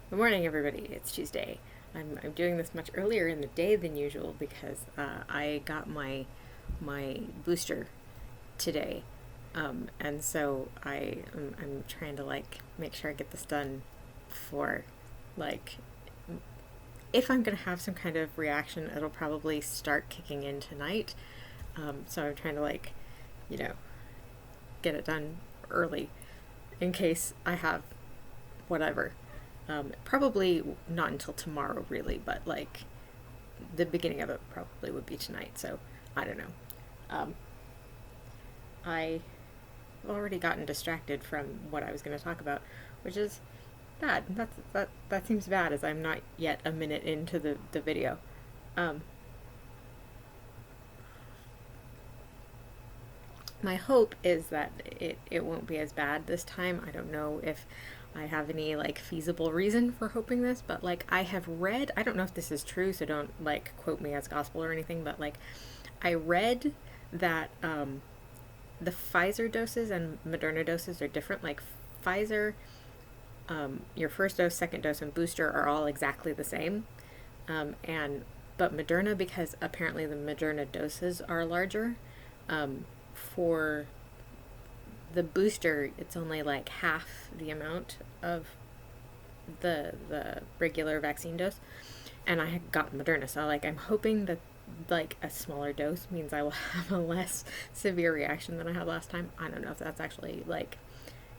Good morning, everybody. It's Tuesday. I'm doing this much earlier in the day than usual because I got my booster today, and so I'm trying to make sure I get this done for like if I'm gonna have some kind of reaction, it'll probably start kicking in tonight. So I'm trying to you know get it done early in case I have whatever. Probably not until tomorrow, really, but the beginning of it probably would be tonight. So I don't know. I've already gotten distracted from what I was going to talk about, which is bad. That seems bad, as I'm not yet a minute into the video. My hope is that it won't be as bad this time. I don't know if I have any feasible reason for hoping this, but I have read, I don't know if this is true, so don't quote me as gospel or anything, but I read that the Pfizer doses and Moderna doses are different. Pfizer, your first dose, second dose, and booster are all exactly the same. But Moderna, because apparently the Moderna doses are larger, for the booster, it's only half the amount of the regular vaccine dose, and I had gotten Moderna, so I'm hoping that a smaller dose means I will have a less severe reaction than I had last time. I don't know if that's actually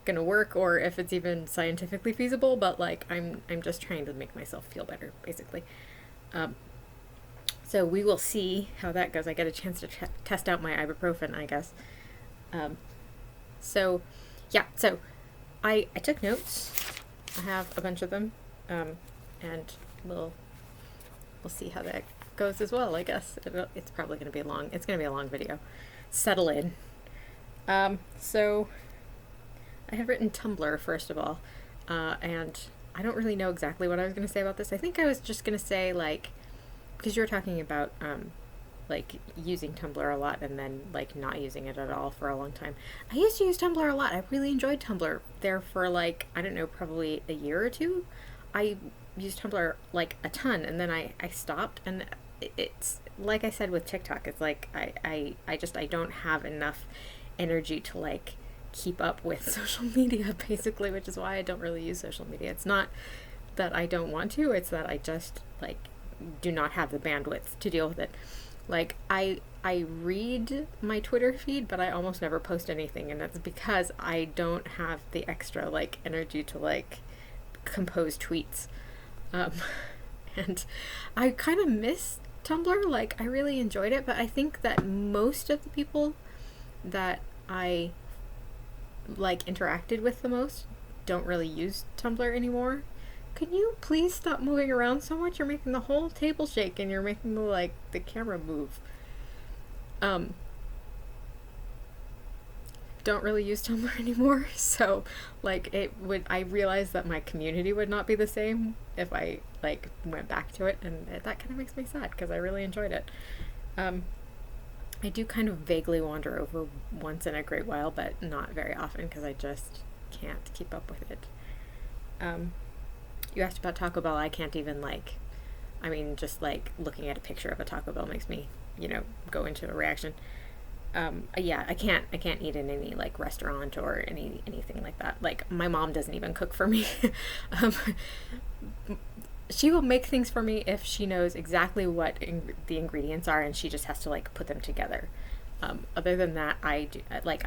gonna work or if it's even scientifically feasible, but I'm just trying to make myself feel better, basically. So we will see how that goes. I get a chance to test out my ibuprofen, I guess. So I took notes. I have a bunch of them, and we'll see how that goes as well. I guess it's probably going to be long. It's going to be a long video. Settle in. So I had written Tumblr first of all, and I don't really know exactly what I was going to say about this. I think I was just going to say because you were talking about using Tumblr a lot and then not using it at all for a long time. I used to use Tumblr a lot. I really enjoyed Tumblr there for I don't know, probably a year or two. I used Tumblr a ton, and then I stopped, and it's like I said with TikTok, it's I don't have enough energy to keep up with social media, basically, which is why I don't really use social media. It's not that I don't want to, it's that I just do not have the bandwidth to deal with it. I read my Twitter feed, but I almost never post anything, and that's because I don't have the extra energy to compose tweets. And I kind of miss Tumblr. I really enjoyed it, but I think that most of the people that I interacted with the most don't really use Tumblr anymore. Can you please stop moving around so much? You're making the whole table shake, and you're making the camera move. Don't really use Tumblr anymore, so I realized that my community would not be the same if I went back to it, and that kind of makes me sad because I really enjoyed it. I do kind of vaguely wander over once in a great while, but not very often because I just can't keep up with it. You asked about Taco Bell. I can't even just looking at a picture of a Taco Bell makes me, go into a reaction. Yeah, I can't eat in any restaurant or anything like that. My mom doesn't even cook for me. She will make things for me if she knows exactly what the ingredients are, and she just has to put them together. Other than that, I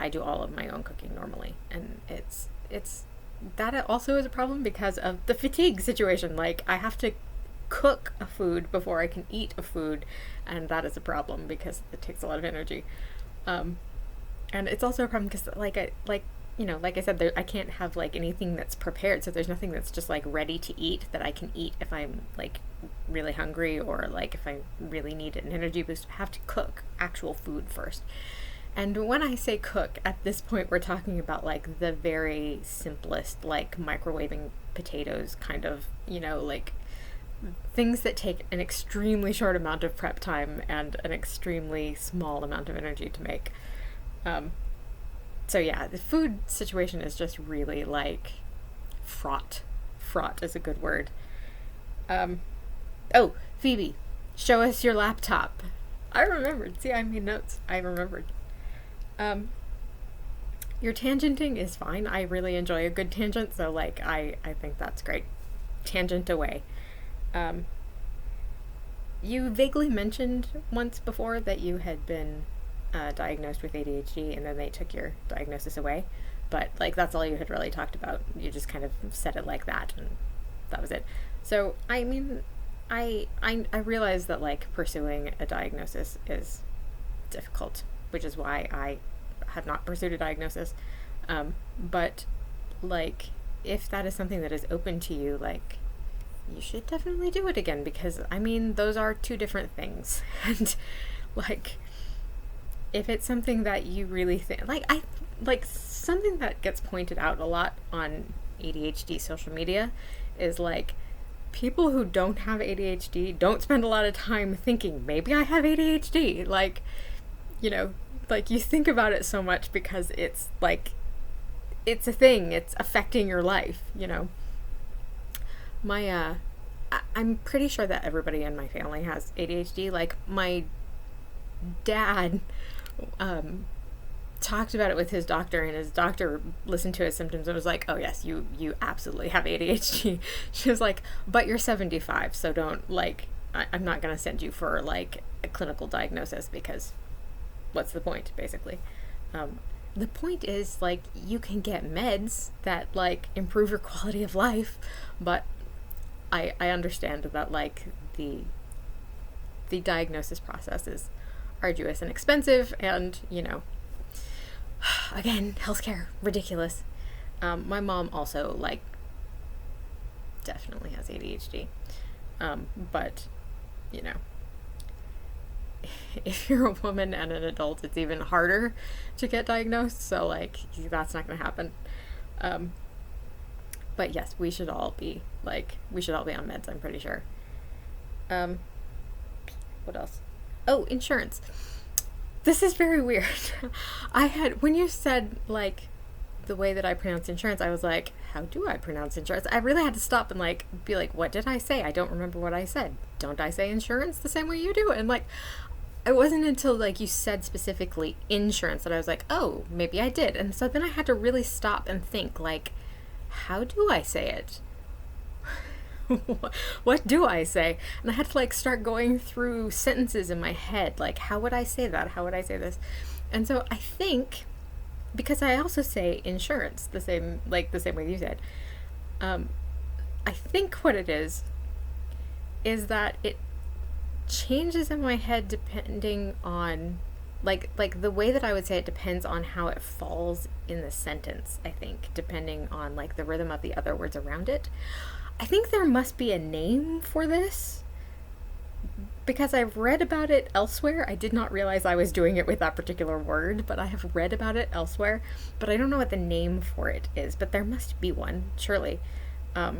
do all of my own cooking normally, and it's that also is a problem because of the fatigue situation. I have to cook a food before I can eat a food, and that is a problem because it takes a lot of energy. And it's also a problem because like I said, I can't have anything that's prepared, so there's nothing that's just ready to eat that I can eat if I'm really hungry, or if I really need an energy boost. I have to cook actual food first. And when I say cook, at this point we're talking about the very simplest, microwaving potatoes kind of, things that take an extremely short amount of prep time and an extremely small amount of energy to make. So yeah, the food situation is just really fraught fraught is a good word. Oh, Phoebe, show us your laptop. I remembered. See, I made notes. I remembered. Your tangenting is fine. I really enjoy a good tangent, so like I think that's great. Tangent away. You vaguely mentioned once before that you had been diagnosed with ADHD, and then they took your diagnosis away. But like that's all you had really talked about. You just kind of said it like that, and that was it. So I mean, I realize that like pursuing a diagnosis is difficult, which is why I have not pursued a diagnosis. But like if that is something that is open to you, like you should definitely do it again, because I mean those are two different things. And like if it's something that you really think like something that gets pointed out a lot on ADHD social media is like people who don't have ADHD don't spend a lot of time thinking maybe I have ADHD. Like, you know, like you think about it so much because it's like it's a thing, it's affecting your life, you know. I'm pretty sure that everybody in my family has ADHD. Like my dad talked about it with his doctor, and his doctor listened to his symptoms and was like, oh yes, you absolutely have ADHD. She was like, but you're 75, so don't like I'm not gonna send you for like a clinical diagnosis, because what's the point, basically. The point is like you can get meds that like improve your quality of life, but I understand that like the diagnosis process is arduous and expensive, and you know, again, healthcare, ridiculous. My mom also like definitely has ADHD, but you know, if you're a woman and an adult, it's even harder to get diagnosed, so like that's not gonna happen. But yes, we should all be on meds, I'm pretty sure. What else? Oh, insurance. This is very weird. When you said like the way that I pronounce insurance, I was like, how do I pronounce insurance? I really had to stop and like be like, what did I say? I don't remember what I said. Don't I say insurance the same way you do? And like, it wasn't until like you said specifically insurance that I was like, oh, maybe I did. And so then I had to really stop and think like, how do I say it? What do I say? And I had to like start going through sentences in my head, like how would I say that? How would I say this? And so I think, because I also say insurance the same way you said, I think what it is that it changes in my head depending on like the way that I would say it depends on how it falls in the sentence, I think, depending on like the rhythm of the other words around it. I think there must be a name for this, because I've read about it elsewhere. I did not realize I was doing it with that particular word, but I have read about it elsewhere, but I don't know what the name for it is, but there must be one, surely. I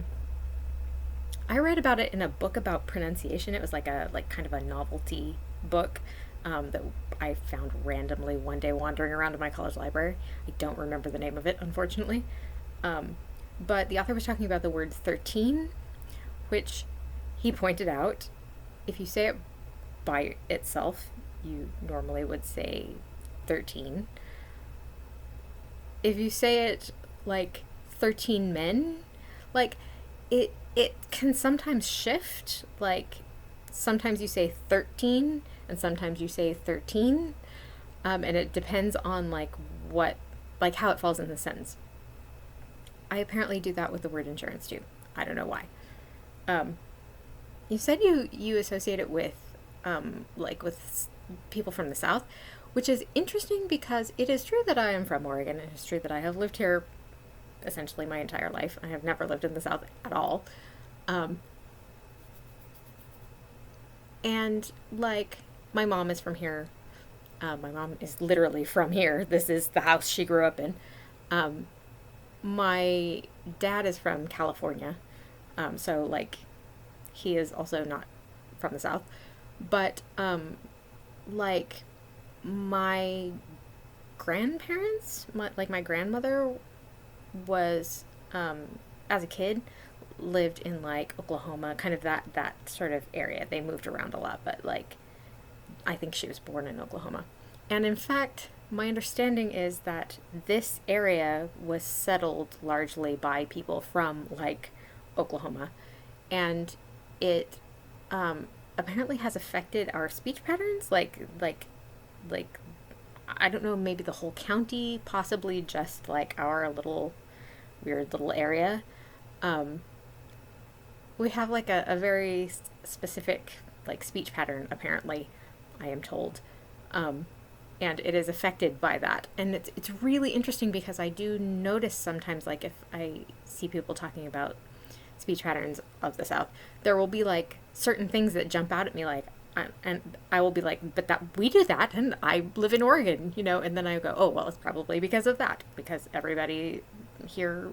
read about it in a book about pronunciation. It was like kind of a novelty book that I found randomly one day wandering around in my college library. I don't remember the name of it, unfortunately. But the author was talking about the word 13, which he pointed out, if you say it by itself, you normally would say 13. If you say it like 13 men, like it can sometimes shift. Like sometimes you say 13 and sometimes you say 13, and it depends on like how it falls in the sentence. I apparently do that with the word insurance too. I don't know why. You said you associate it with with people from the South, which is interesting because it is true that I am from Oregon. It is true that I have lived here essentially my entire life. I have never lived in the South at all. And like my mom is from here. My mom is literally from here. This is the house she grew up in. My dad is from California. So like he is also not from the South. But like my grandparents, my grandmother was as a kid lived in like Oklahoma, kind of that sort of area. They moved around a lot, but like I think she was born in Oklahoma. And in fact, my understanding is that this area was settled largely by people from like Oklahoma, and it apparently has affected our speech patterns. Like I don't know, maybe the whole county, possibly just like our little weird little area. Um, we have like a very specific like speech pattern, apparently, I am told. Um, and it is affected by that. And it's really interesting because I do notice sometimes, like if I see people talking about speech patterns of the South, there will be like certain things that jump out at me, like, and I will be like, but that we do that, and I live in Oregon, and then I go, oh well, it's probably because of that, because everybody here,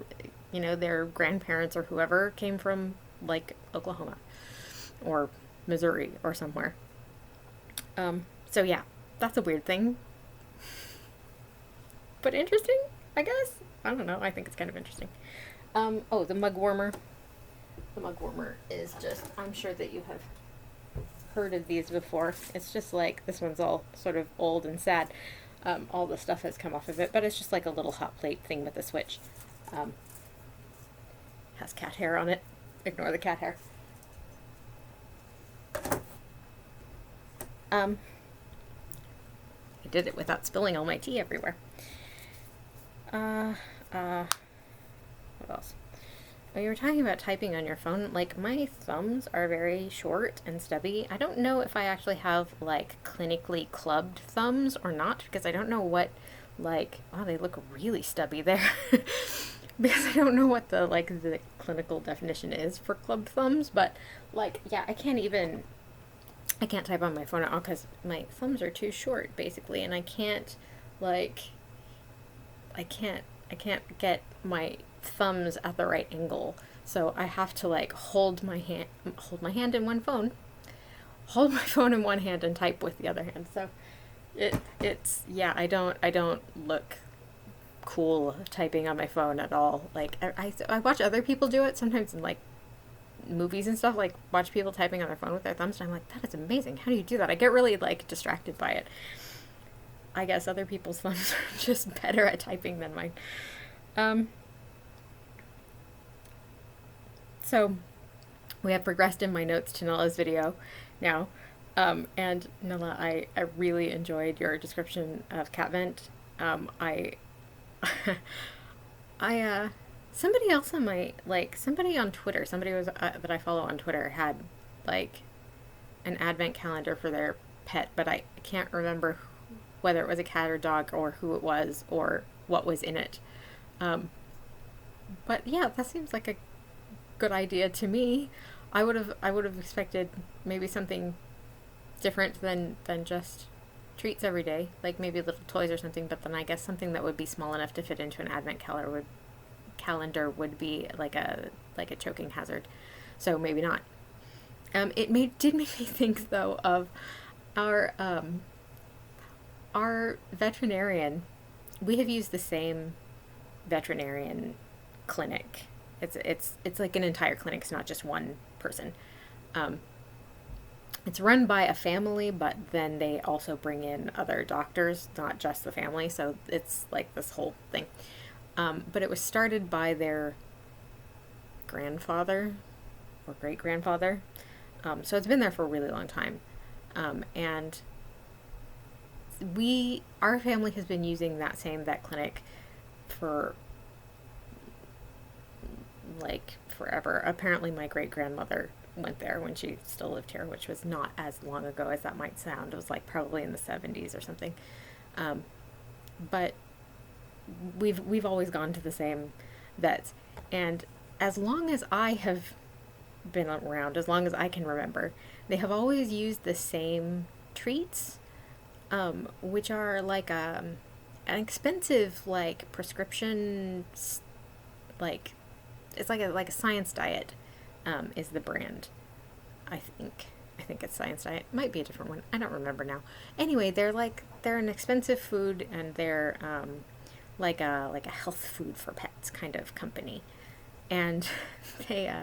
their grandparents or whoever came from like Oklahoma or Missouri or somewhere. So yeah, that's a weird thing, but interesting, I guess. I don't know. I think it's kind of interesting. Oh, the mug warmer. The mug warmer is just, I'm sure that you have heard of these before. It's just like, this one's all sort of old and sad. All the stuff has come off of it, but it's just like a little hot plate thing with a switch. Has cat hair on it. Ignore the cat hair. I did it without spilling all my tea everywhere. What else? Oh, you were talking about typing on your phone. Like, my thumbs are very short and stubby. I don't know if I actually have, like, clinically clubbed thumbs or not, because I don't know what, like, oh, they look really stubby there. Because I don't know what the clinical definition is for clubbed thumbs, but, like, yeah, I can't type on my phone at all because my thumbs are too short, basically, and I can't get my thumbs at the right angle, so I have to like hold my hand in one phone, hold my phone in one hand, and type with the other hand. So it's yeah, I don't look cool typing on my phone at all. Like I watch other people do it sometimes in like movies and stuff, like watch people typing on their phone with their thumbs, and I'm like, that is amazing. How do you do that? I get really like distracted by it. I guess other people's thumbs are just better at typing than mine. So we have progressed in my notes to Nella's video now. And Nella, I really enjoyed your description of cat vent. I somebody else on my, somebody on Twitter, somebody was that I follow on Twitter had like an advent calendar for their pet, but I can't remember whether it was a cat or dog or who it was or what was in it. But yeah, that seems like a good idea to me. I would have expected maybe something different than just treats every day, like maybe little toys or something, but then I guess something that would be small enough to fit into an advent calendar would be like a choking hazard. So maybe not. It did make me think though of our veterinarian. We have used the same veterinarian clinic. It's like an entire clinic. It's not just one person. It's run by a family, but then they also bring in other doctors, not just the family. So it's like this whole thing. But it was started by their grandfather or great grandfather. So it's been there for a really long time. And our family has been using that same vet clinic for like forever. Apparently my great grandmother went there when she still lived here, which was not as long ago as that might sound. It was like probably in the 70s or something. But we've always gone to the same vets, and as long as I have been around, as long as I can remember, they have always used the same treats, which are like an expensive like prescription, like it's like a Science Diet, is the brand. I think it's Science Diet. Might be a different one. I don't remember now. Anyway, they're an expensive food, and they're like a health food for pets kind of company. and they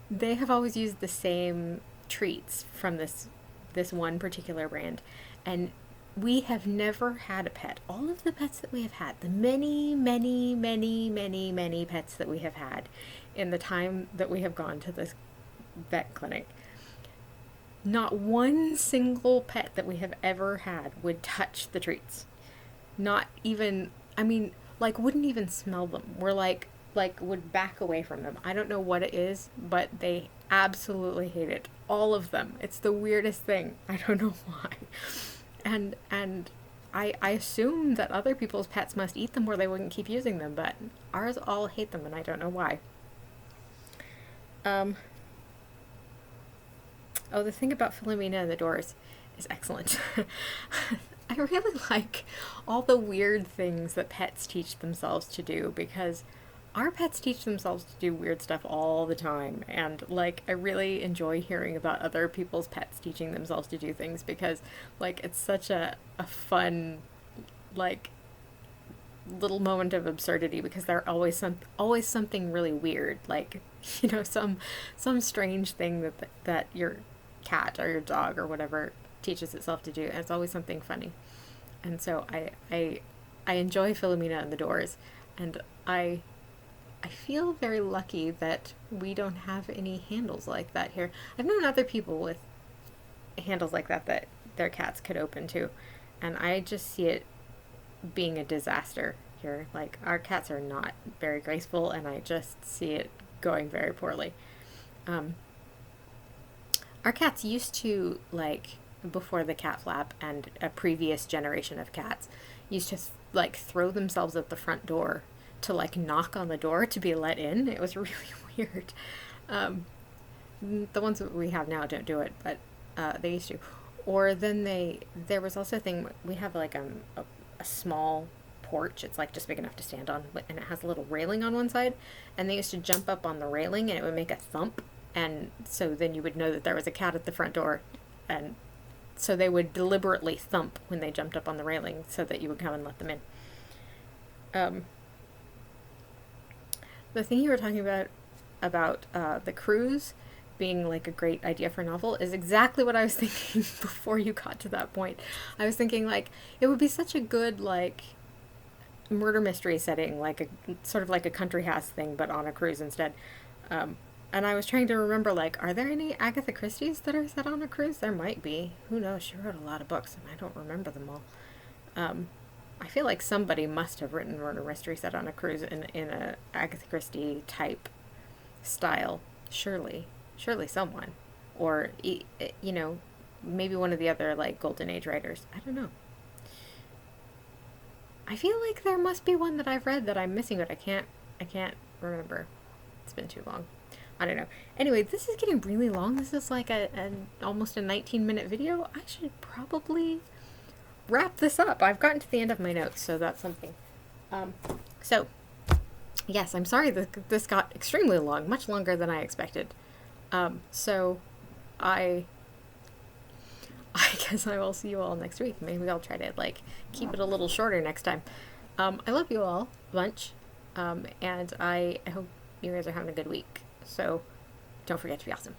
they have always used the same treats from this one particular brand, and we have never had a pet. All of the pets that we have had, the many, many, many, many, many pets that we have had in the time that we have gone to this vet clinic, not one single pet that we have ever had would touch the treats. Not even, I mean, like, wouldn't even smell them. We're like would back away from them. I don't know what it is, but they absolutely hate it. All of them. It's the weirdest thing. I don't know why. And I assume that other people's pets must eat them or they wouldn't keep using them, but ours all hate them and I don't know why. Oh, the thing about Philomena and the doors is excellent. I really like all the weird things that pets teach themselves to do, because our pets teach themselves to do weird stuff all the time, and like I really enjoy hearing about other people's pets teaching themselves to do things, because like it's such a fun like little moment of absurdity, because they're always something really weird, like some strange thing that your cat or your dog or whatever teaches itself to do, and it's always something funny. And so I enjoy Philomena and the doors, and I feel very lucky that we don't have any handles like that here. I've known other people with handles like that their cats could open too, and I just see it being a disaster here. Like, our cats are not very graceful, and I just see it going very poorly. Our cats used to, like, before the cat flap and a previous generation of cats, used to like throw themselves at the front door to like knock on the door to be let in. It was really weird. The ones that we have now don't do it, but they used to. Or then there was also a thing, we have like a small porch. It's like just big enough to stand on, and it has a little railing on one side, and they used to jump up on the railing and it would make a thump, and so then you would know that there was a cat at the front door, and so they would deliberately thump when they jumped up on the railing so that you would come and let them in. The thing you were talking about the cruise being like a great idea for a novel is exactly what I was thinking before you got to that point. I was thinking like it would be such a good like murder mystery setting, like a sort of like a country house thing, but on a cruise instead. And I was trying to remember, like, are there any Agatha Christie's that are set on a cruise? There might be. Who knows? She wrote a lot of books, and I don't remember them all. I feel like somebody must have written murder mystery set on a cruise in a Agatha Christie type style. Surely someone, or maybe one of the other like Golden Age writers. I don't know. I feel like there must be one that I've read that I'm missing, but I can't remember. It's been too long. I don't know. Anyway, this is getting really long. This is like almost a 19-minute video. I should probably wrap this up. I've gotten to the end of my notes, so that's something. So, yes, I'm sorry that this got extremely long, much longer than I expected. So, I guess I will see you all next week. Maybe I'll try to, like, keep it a little shorter next time. I love you all a bunch, and I hope you guys are having a good week. So, don't forget to be awesome.